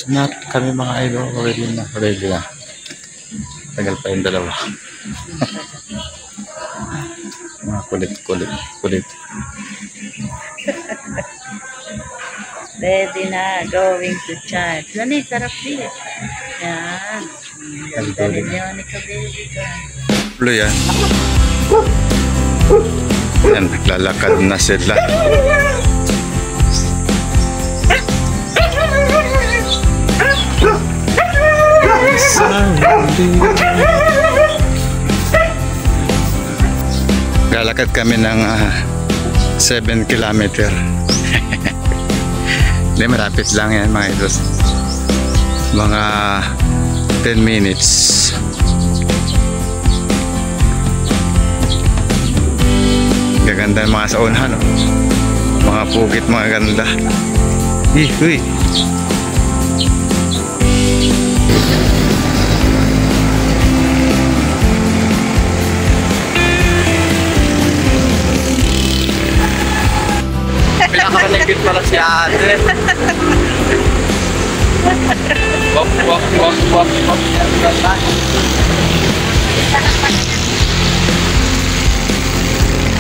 not kami mga idol. Ready na. Tagal pa yung dalawa. Mga kulit. Ready na, going to charge. Lani, sarap din. Yan. Ganda rin yun, ikaw baby ka. Pulo yan. Yan, naglalakad na sila. Lalakad kami ng 7 kilometer. Hindi, malapit lang yan mga idol. Mga 10 minutes. Gaganda mga sa unahan, no? Mga pugit, mga ganda. Uy. Pinakamalagit pala si ate. Wak.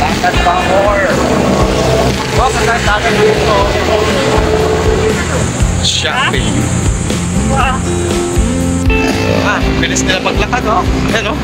Lakad pa more. Kasagay natin dito. Shopping. Wow. Bilis nila paglakad, oh. Ayan, oh.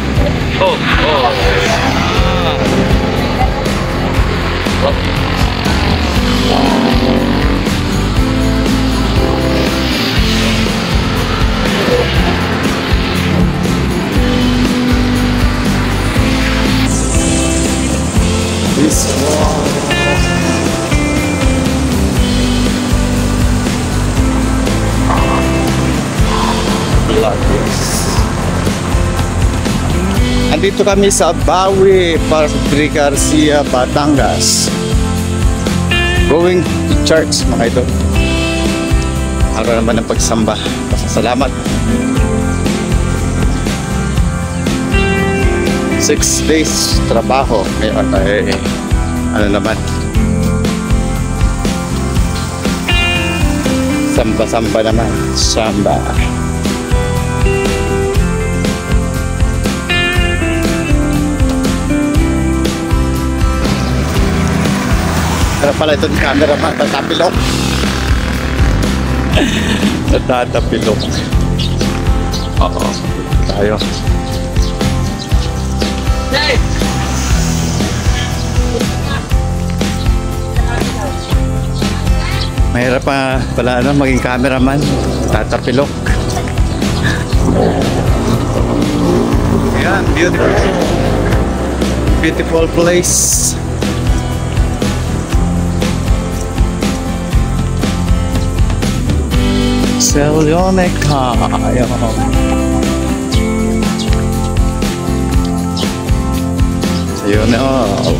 This one. Andito kami sa Bawi, Padre Garcia, Batangas. Going to church mga ito. Araw naman ng pagsamba. Pasasalamat. 6 days trabaho. Ngayon ay ano naman, samba naman. Samba. Pero pala itong camera man, tatapilok. Tatapilok. Oo, tayo. Mahirap pa pala maging cameraman. Tatapilok. Ayan, beautiful place. Selyonica. Yun all.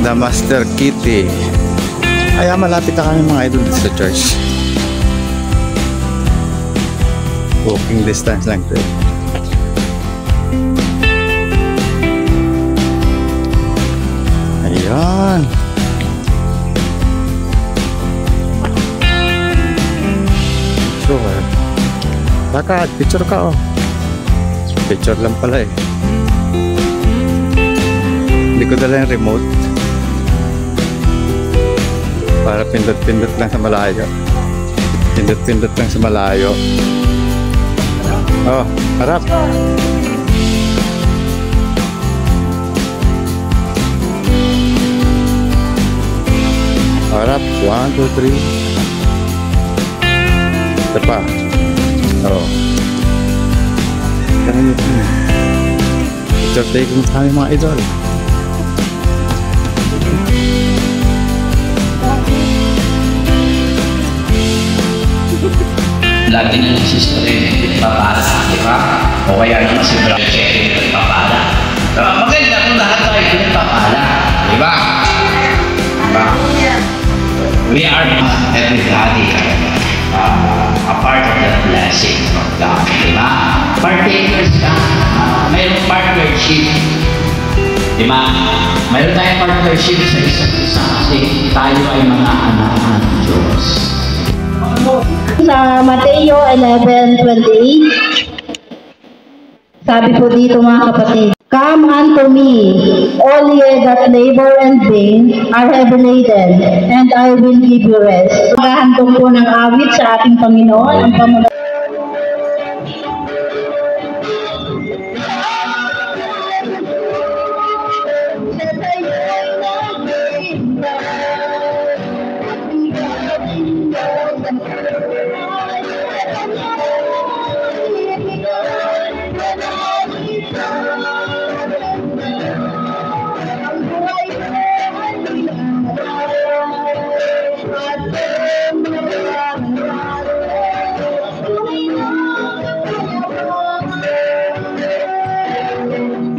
The Master Kitty. Ay, malapit na kami mga idol sa church. Walking distance lang ito. Ayan. Sure. Lakad, picture ka, oh. Picture lang pala eh. Hindi ko dala yung remote para pindot-pindot lang sa malayo. Pindot-pindot lang sa malayo. Oh, harap. Harap, 1, 2, 3. Ito pa. Oh. Picture taking kami mga idol. Lagi na si Sister nagpapala, di ba? O kaya naman si Brother Cherry nagpapala. Maganda kung lahat tayo nagpapala, di ba? We are everybody a part of that blessing from God, di ba? Partakers ka, mayroong partnership, di ba? Mayroon tayong partnership sa isa't isa kasi tayo ay mga anak ng Diyos. Sa Mateo 11:28, sabi po dito mga kapatid, "Come unto me, all ye that labor and bring are heavy laden, and I will give you rest." Maghahandog po ng awit sa ating Panginoon ang pamamagitan.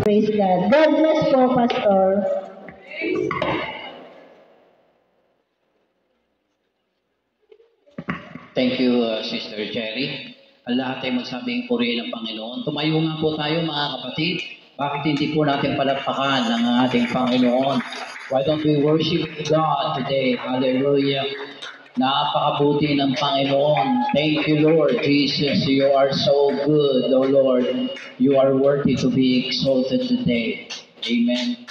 Praise God. God bless po, Pastor. Thank you, Sister Cherry. Ang lahat ay magsabing purihin ng Panginoon. Tumayo nga po tayo mga kapatid. Bakit hindi po natin palakpakan ng ating Panginoon? Why don't we worship God today? Hallelujah. Napakabuti ng Panginoon. Thank you, Lord Jesus. You are so good, O Lord. You are worthy to be exalted today. Amen.